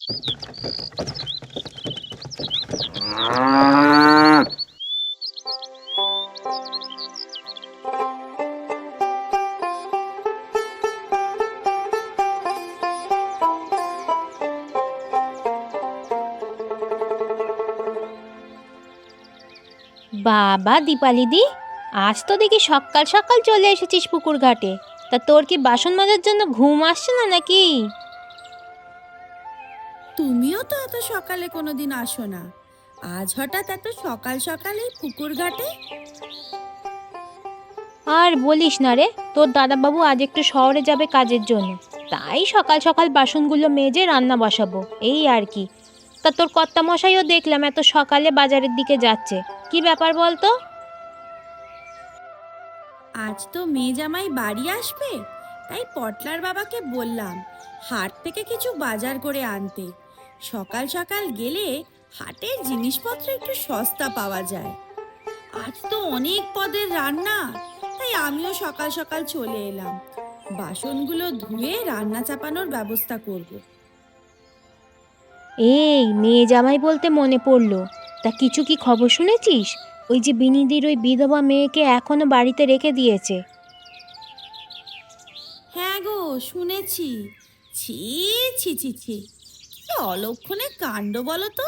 বাবা দীপালিদি, আজ তো দেখি সকাল সকাল চলে এসেছিস পুকুর ঘাটে। তা তোর কি বাসন মাজার জন্য ঘুম আসছে না নাকি? তুমিও তো এত সকালে কোনোদিন আসো না, আজ হঠাৎ এত সকাল সকালেই পুকুর ঘাটে? আর বলিস না রে, তোর দাদাবাবু আজ একটু শহরে যাবে কাজের জন্য, তাই সকাল সকাল বাসনগুলো মেজে রান্না বসাবো, এই আর কি। তা তোর কর্তামশাইও দেখলাম এত সকালে বাজারের দিকে যাচ্ছে, কি ব্যাপার বলতো? আজ তো মেয়ে জামাই বাড়ি আসবে, তাই পটলার বাবাকে বললাম হাট থেকে কিছু বাজার করে আনতে। সকাল সকাল গেলে হাটের জিনিসপত্র একটু সস্তা পাওয়া যায়। আজ তো অনেক পদের রান্না, তাই আমিও সকাল সকাল চলে এলাম। বাসনগুলো ধুয়ে রান্না চাপানোর ব্যবস্থা করব। এই মেয়ে জামাই বলতে মনে পড়লো, তা কিছু কি খবর শুনেছিস? ওই যে বিনিদির ওই বিধবা মেয়েকে এখনো বাড়িতে রেখে দিয়েছে। হ্যাঁ গো, শুনেছি। ছি ছি ছি ছি, কি অলক্ষণে কাণ্ড বলো তো।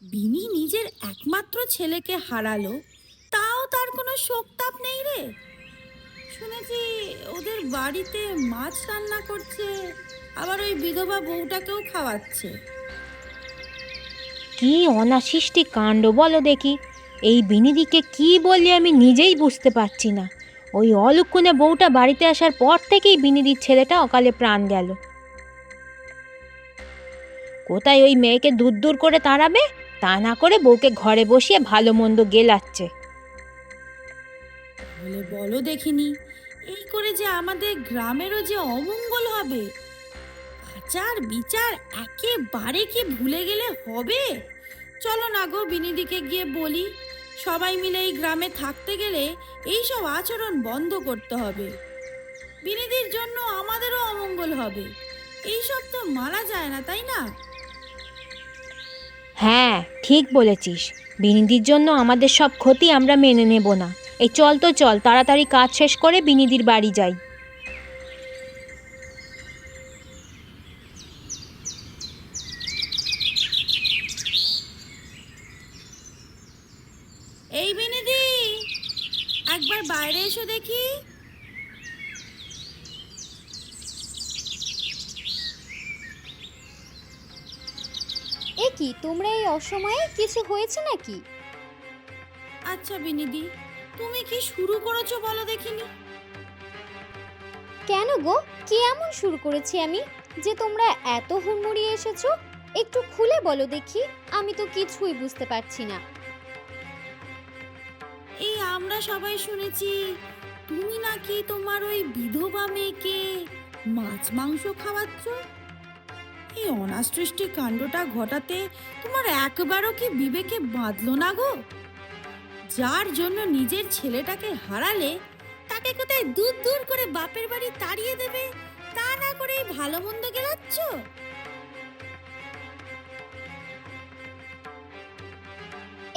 বিনি নিজের একমাত্র ছেলেকে হারালো, তাও তার কোনো শোকতাপ নেই রে। শুনেছি ওদের বাড়িতে মাছ রান্না করছে, আবার ওই বিধবা বউটাকেও খাওয়াচ্ছে। কি অনাসৃষ্টি কাণ্ড বলো দেখি! এই বিনিদিকে কি বলি আমি নিজেই বুঝতে পারছি না। ওই অলক্ষণে বউটা বাড়িতে আসার পর থেকেই বিনিদির ছেলেটা অকালে প্রাণ গেল। কোথায় ওই মেয়েকে দূর দূর করে তাড়াবে, তা না করে বউকে ঘরে বসিয়ে ভালো মন্দ গেলাচ্ছে। বলে বলো দেখিনি, এই করে যে আমাদের গ্রামেরও যে অমঙ্গল হবে। আচার বিচার একেবারে কি ভুলে গেলে হবে? চলো না গো, বিনিদিকে গিয়ে বলি, সবাই মিলে এই গ্রামে থাকতে গেলে এইসব আচরণ বন্ধ করতে হবে। বিনিদির জন্য আমাদেরও অমঙ্গল হবে, এইসব তো মানা যায় না, তাই না? হ্যাঁ, ঠিক বলেছিস। বিনিদির জন্য আমাদের সব ক্ষতি আমরা মেনে নেব না। এই চল তো চল, তাড়াতাড়ি কাজ শেষ করে বিনিদির বাড়ি যাই। এই বিনিদি, একবার বাইরে এসো দেখি। এ কি, তোমরা এই অসময়ে কিছু হয়েছে নাকি? আচ্ছা বিনিদি, তুমি কি শুরু করেছো বলো দেখিনি। কেন গো, কি এমন শুরু করেছি আমি যে তোমরা এত হুড়মুড়িয়ে এসেছো? একটু খুলে বলো দেখি, আমি তো কিছুই বুঝতে পারছি না। এই আমরা সবাই শুনেছি তুমি নাকি তোমার ওই বিধবা মেয়েকে মাছ মাংস খাওয়াচ্ছ। এই অনাসৃষ্টি কাণ্ডটা ঘটাতে তোমার একবারও কি বিবেকে বাঁধলো না গো? যার জন্য নিজের ছেলেটাকে হারালে, তাকে কোথায় দূর দূর করে বাপের বাড়ি তাড়িয়ে দেবে, তা না করে এই ভালো মন্দ গেলাচ্ছ।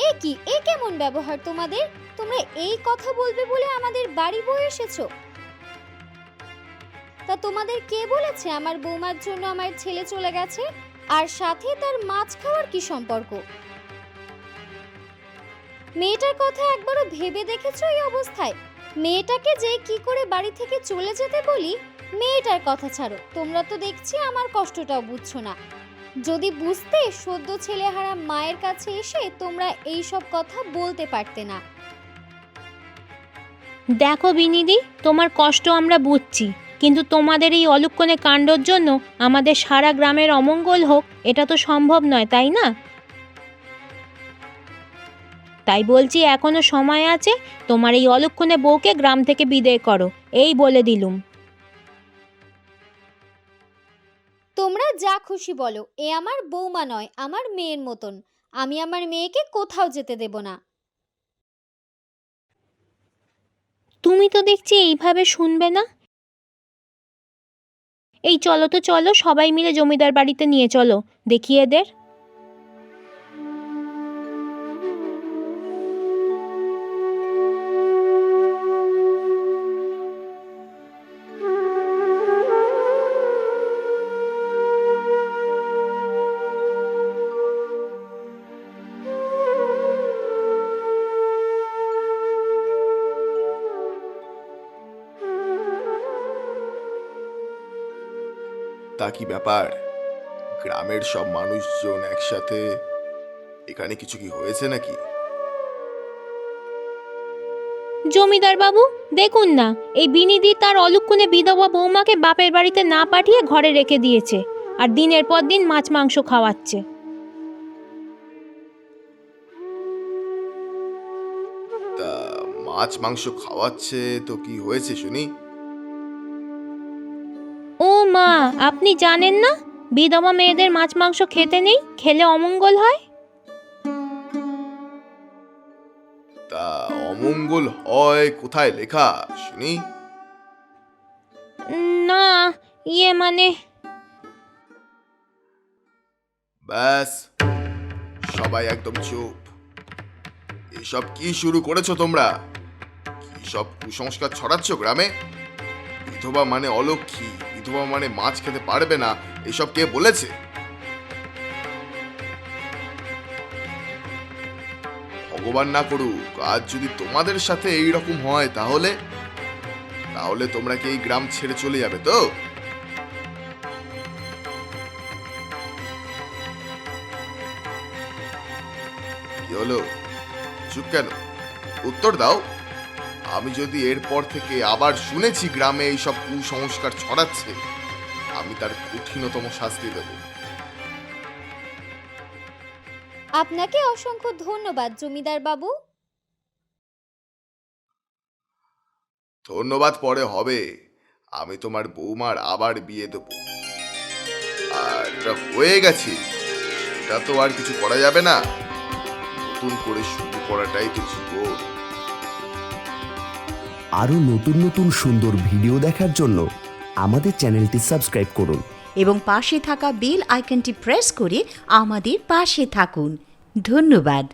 এ কি, এ কেমন ব্যবহার তোমাদের? তোমরা এই কথা বলবে বলে আমাদের বাড়ি বয়ে এসেছো? তা তোমাদের কে বলেছে আমার বৌমার জন্য আমার ছেলে চলে গেছে? আর সাথে তার মাছ খাওয়ার কি সম্পর্ক? মেয়েটার কথা একবারও ভেবে দেখেছো এই অবস্থায়? মেয়েটাকে যে কি করে বাড়ি থেকে চলে যেতে বলি, মেয়েটার কথা ছাড়ো, তোমরা তো দেখছি আমার কষ্টটাও বুঝছো না। যদি বুঝতে, সদ্য ছেলেহারা মায়ের কাছে এসে তোমরা এই সব কথা বলতে পারতে না। দেখো বিনিদি, তোমার কষ্ট আমরা বুঝছি, কিন্তু তোমাদের এই অলক্ষণে কাণ্ডর জন্য আমাদের সারা গ্রামের অমঙ্গল হোক, এটা তো সম্ভব নয়, তাই না? তাই বলছি এখনো সময় আছে, তোমার এই অলক্ষণে বউকে গ্রাম থেকে বিদায় করো, এই বলে দিলুম। তোমরা যা খুশি বলো, এ আমার বৌমা নয়, আমার মেয়ের মতন। আমি আমার মেয়েকে কোথাও যেতে দেব না। তুমি তো দেখছি এইভাবে শুনবে না। এই চলো তো চলো, সবাই মিলে জমিদার বাড়িতে নিয়ে চলো, দেখি এদের। তা কি ব্যাপার, গ্রামের সব মানুষজন একসাথে, এখানে কিছু কি হয়েছে নাকি? জমিদার বাবু দেখুন না, এই বিনিদি তার অলক্ষণে বিধবা বৌমাকে বাপের বাড়িতে না পাঠিয়ে ঘরে রেখে দিয়েছে, আর দিনের পর দিন মাছ মাংস খাওয়াচ্ছে। তা মাছ মাংস খাওয়াচ্ছে তো কি হয়েছে শুনি? ও মা, আপনি জানেন না বিধবা মেয়েদের মাছ মাংস খেতে নেই, খেলে অমঙ্গল হয়। তা অমঙ্গল হয় কোথায় লেখা শুনি? না, মানে ব্যাস, সবাই একদম চুপ। এসব কি শুরু করেছো তোমরা? কি সব কুসংস্কার ছড়াচ্ছ গ্রামে? বিধবা মানে অলক্ষী, বিধবা মানে মাছ খেতে পারবে না, এসব কে বলেছে? ভগবান না করুক আজ যদি তোমাদের সাথে এই রকম হয়, তাহলে তাহলে তোমরা কি এই গ্রাম ছেড়ে চলে যাবে তো? কি হলো, চুপ কেন? উত্তর দাও। আমি যদি এরপর থেকে আবার শুনেছি গ্রামে এইসব কুসংস্কার ছড়াচ্ছে, আমি তার কঠিনতম শাস্তি দেব। আপনাকে অসংখ্য ধন্যবাদ জমিদার বাবু। ধন্যবাদ পরে হবে, আমি তোমার বৌমার আবার বিয়ে দেব। আর এটা হয়ে গেছে, সেটা তো আর কিছু করা যাবে না, নতুন করে শুরু করাটাই তো জীবন। আরও নতুন নতুন সুন্দর ভিডিও দেখার জন্য আমাদের চ্যানেলটি সাবস্ক্রাইব করুন এবং পাশে থাকা বেল আইকনটি প্রেস করে আমাদের পাশে থাকুন। ধন্যবাদ।